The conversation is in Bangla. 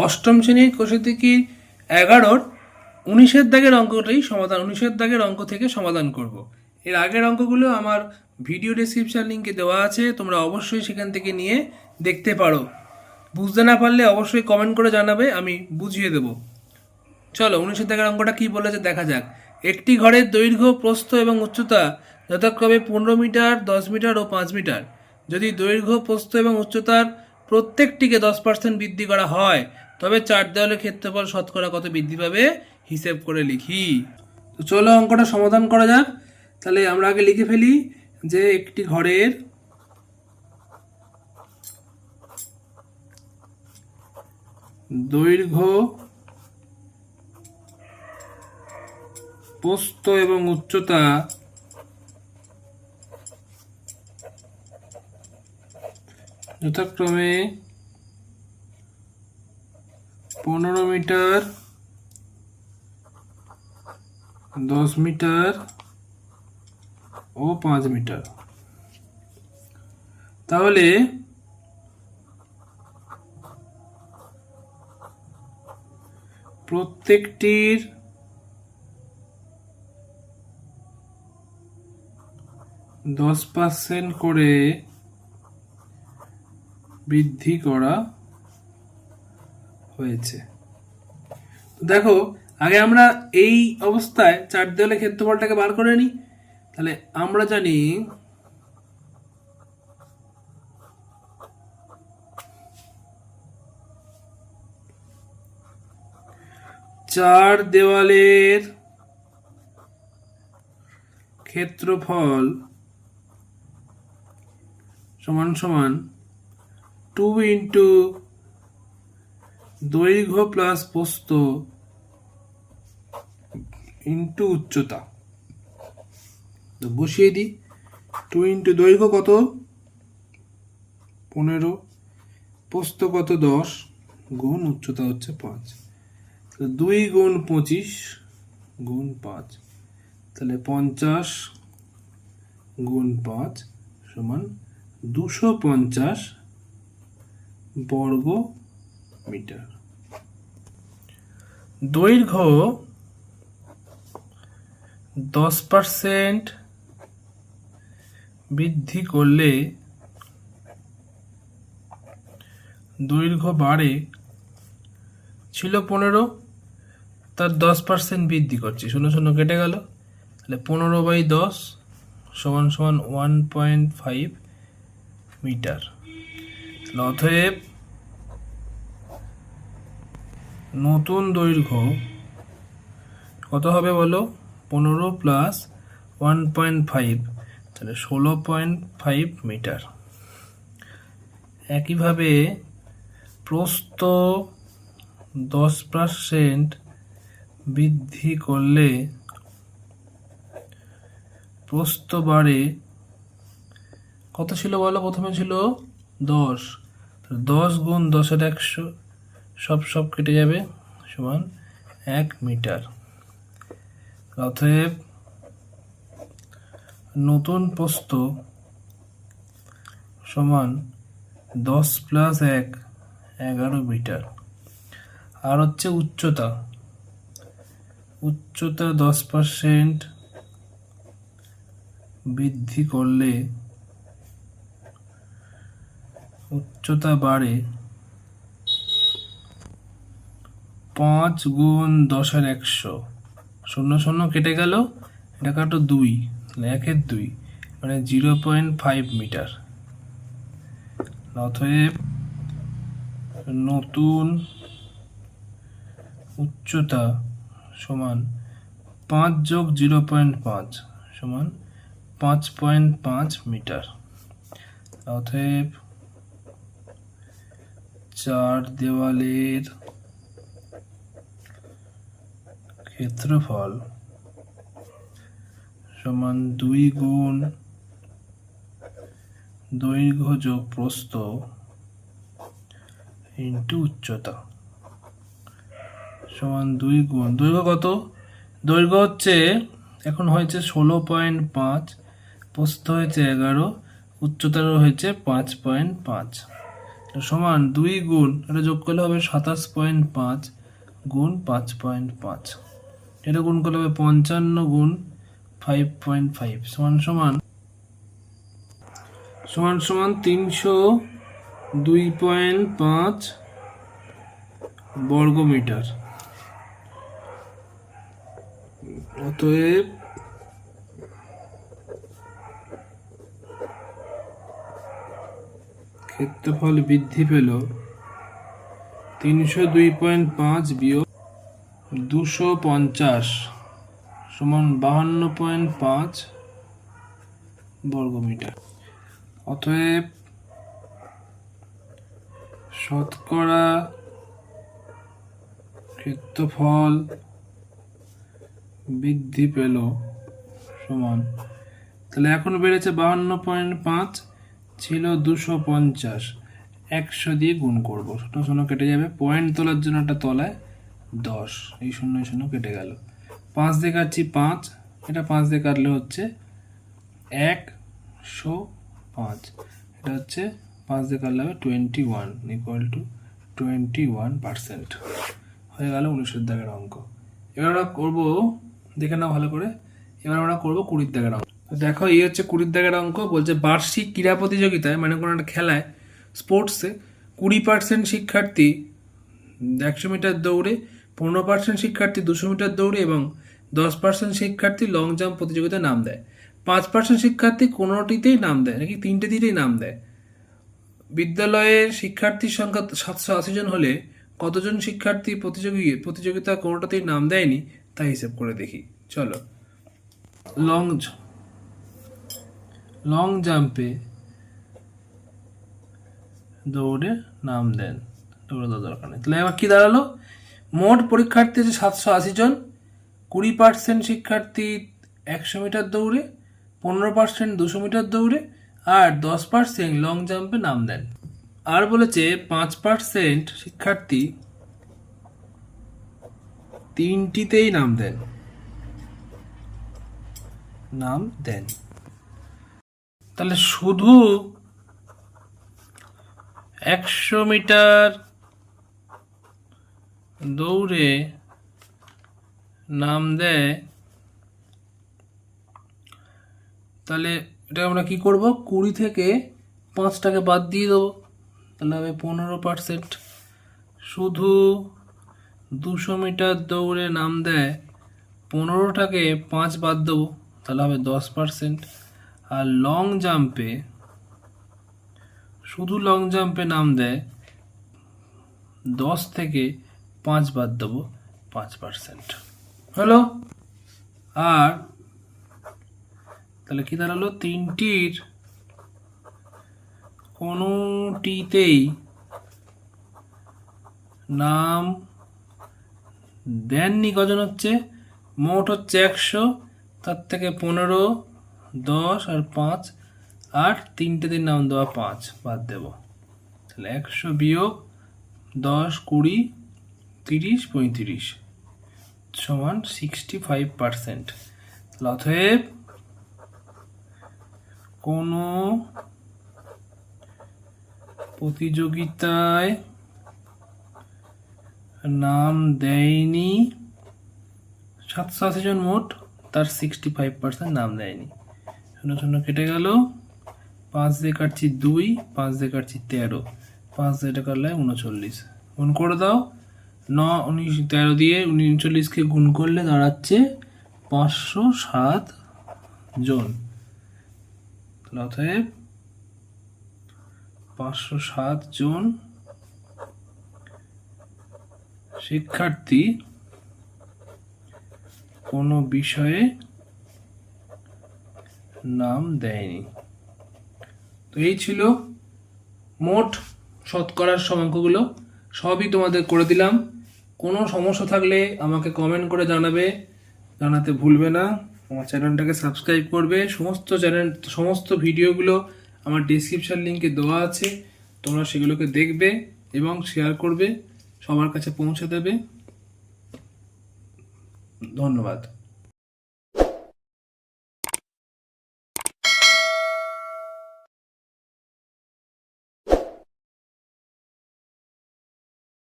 অষ্টম শ্রেণীর কোষাতিকি 11-র 19-এর দাগের অঙ্কটাই সমাধান 19-এর দাগের অঙ্ক থেকে সমাধান করব। এর আগের অঙ্কগুলো আমার ভিডিও ডেসক্রিপশন লিঙ্কে দেওয়া আছে, তোমরা অবশ্যই সেখান থেকে নিয়ে দেখতে পারো। বুঝতে না পারলে অবশ্যই কমেন্ট করে জানাবে, আমি বুঝিয়ে দেব। চলো 19-এর দাগের অঙ্কটা কি বলেছে দেখা যাক। একটি ঘরের দৈর্ঘ্য, প্রস্থ এবং উচ্চতা যথাক্রমে 15 মিটার, 10 মিটার ও 5 মিটার। যদি দৈর্ঘ্য, প্রস্থ এবং উচ্চতার প্রত্যেকটিকে 10% বৃদ্ধি করা হয়, তবে 4 দেওয়ালের ক্ষেত্রফল শতকরা কত বৃদ্ধি পাবে হিসেব করে লিখি। তো চলো অঙ্কটা সমাধান করা যাক। তাহলে আমরা আগে লিখে ফেলি যে একটি ঘরের দৈর্ঘ্য, প্রস্থ এবং উচ্চতা যথাক্রমে 15 মিটার, 10 মিটার ও 5 মিটার। তাহলে প্রত্যেকটির 10% করে বৃদ্ধি করা হয়েছে। তো দেখো, আগে আমরা এই অবস্থায় 4 দেওয়ালের ক্ষেত্রফলটাকে বার করে নিই। তাহলে আমরা জানি চার দেওয়ালের ক্ষেত্রফল সমান সমান 2 ইন্টু দৈর্ঘ্য প্লাস প্রস্থ ইন্টু উচ্চতা। তো বসিয়ে দিই। 2 ইন্টু দৈর্ঘ্য কত 15, প্রস্থ কত 10, গুণ উচ্চতা হচ্ছে 5। 2 গুণ 25 গুণ 5, তাহলে 50 গুণ 5 সমান 250 বর্গ মিটার। দৈর্ঘ্য 10% বৃদ্ধি করলে দৈর্ঘ্য বাড়ে, ছিল 15, তার 10% বৃদ্ধি করছি, 0 0 কেটে গেল। তাহলে 15/10 সমান সমান 1.5 মিটার। অতএব নতুন দৈর্ঘ্য কত হবে বলো? 15 প্লাস 1.5, তাহলে 16.5 মিটার। একইভাবে প্রস্থ 10% বৃদ্ধি করলে প্রস্থ বাড়ে, কত ছিল বলো? প্রথমে ছিল 10, 10 গুণ 10-এর 100, সব কেটে যাবে, সমান 1 মিটার। অতএব নতুন প্রস্থ সমান 10 প্লাস 1 11 মিটার। আর হচ্ছে উচ্চতা 10% বৃদ্ধি করলে উচ্চতা বাড়ে, 5 গুণ 10-এর 100, 0 0 কেটে গেল, এটা কাটো 2, 1-এর 2 মানে 0.5 মিটার। অতএব নতুন উচ্চতা সমান 5 যোগ 0.5 সমান 5.5 মিটার। অতএব 4 দেওয়ালের ক্ষেত্রফল সমান 2 গুণ দৈর্ঘ্য যোগ প্রস্থ ইন্টু উচ্চতা সমান 2 গুণ দৈর্ঘ্য কত? দৈর্ঘ্য হচ্ছে এখন হয়েছে 16.5, প্রস্থ হয়েছে 11, উচ্চতারও হয়েছে 5.5। সমান 2 গুণ, এটা যোগ করলে হবে 27.5 গুণ 5.5, এটা গুণ করলে হবে 55 গুণ 5.5 সমান সমান 302.5 বর্গমিটার। অতএব ক্ষেত্রফল বৃদ্ধি পেল 302.5 বিয়োগ 250 সমান 52.5 বর্গমিটার। অতএব শতকরা ক্ষেত্রফল বৃদ্ধি পেল সমান, তাহলে এখন বেড়েছে 52.5, ছিল 250, 100 দিয়ে গুণ করবো, ছোটো শূন্য কেটে যাবে, পয়েন্ট তোলার জন্য একটা তলায় 10, এই শূন্য শূন্য কেটে গেল, 5 দিয়ে কাটছি 5, এটা 5 দিয়ে কাটলে হচ্ছে 105, এটা হচ্ছে 5 দিয়ে কাটলে হবে 21 ইকুয়াল টু 21%। হয়ে গেল 19 দাগের অঙ্ক। এবার আমরা করবো, দেখে নাও ভালো করে, এবার আমরা করবো 20 দাগের অঙ্ক। দেখো এই হচ্ছে 20 দাগের অঙ্ক। বলছে বার্ষিক ক্রীড়া প্রতিযোগিতায়, মানে কোনো একটা খেলায়, স্পোর্টসে 20% শিক্ষার্থী 100 মিটার দৌড়ে, 15% শিক্ষার্থী 200 মিটার দৌড়ে এবং 10% শিক্ষার্থী লং জাম্প প্রতিযোগিতায় নাম দেয়। 5% শিক্ষার্থী কোনোটিতেই নাম দেয়, নাকি 3টেতেই নাম দেয়। বিদ্যালয়ের শিক্ষার্থীর সংখ্যা 780 জন হলে কতজন শিক্ষার্থী প্রতিযোগিতা কোনোটাতেই নাম দেয়নি তা হিসেব করে দেখি। চলো, লং জাম্পে দৌড়ে নাম দেন, দৌড়ে দরকার নেই। তাহলে এবার কি দাঁড়ালো, মোট পরীক্ষার্থী আছে 780 জন, 20% শিক্ষার্থী 100 মিটার দৌড়ে, 15% 200 মিটার দৌড়ে আর 10% লং জাম্পে নাম দেন। আর বলেছে 5% শিক্ষার্থী 3টিতেই নাম দেন। তাহলে শুধু 100 মিটার দৌড়ে নাম দেয়, তাহলে এটা আমরা কি করব, 20 থেকে 5টাকে বাদ দিয়ে দেবো, তাহলে হবে 15%। শুধু 200 মিটার দৌড়ে নাম দেয়, 15টাকে 5 বাদ দেবো, তাহলে হবে 10%। আর শুধু লং জাম্পে নাম দেয়, 10 থেকে 5 বাদ দেবো, 5% হলো। আর তাহলে কি দাঁড়ালো, 3টির কোনোটিতেই নাম দেননি কজন হচ্ছে, মোট হচ্ছে 100, তার থেকে 15, 10 আর 5, আর 3টেতে নাম দেওয়া 5 বাদ দেব, তাহলে 100 বিয়োগ 10, 20, 30, 35 সমান 65%। অতএব কোনো প্রতিযোগিতায় নাম দেয়নি 780 জন মোট, তার 65% নাম দেয়নি। শূন্য শূন্য কেটে গেল, 5 দিয়ে কাটছি 2, 5 দিয়ে কাটছি 13, 5 দিয়ে কাটলে 39, গুণ করে দাও, 9, 19, 13 দিয়ে 39কে গুণ করলে দাঁড়াচ্ছে 507 জন। অতএব 507 জন শিক্ষার্থী কোনো বিষয়ে নাম দেয়নি। তো এই ছিল মোট শতকরার অঙ্কগুলো, সবই তোমাদের করে দিলাম। কোনো সমস্যা থাকলে আমাকে কমেন্ট করে জানাতে ভুলবে না। আমার চ্যানেলটাকে সাবস্ক্রাইব করবে। সমস্ত ভিডিওগুলো আমার ডেসক্রিপশন লিঙ্কে দেওয়া আছে, তোমরা সেগুলোকে দেখবে এবং শেয়ার করবে, সবার কাছে পৌঁছে দেবে। ধন্যবাদ।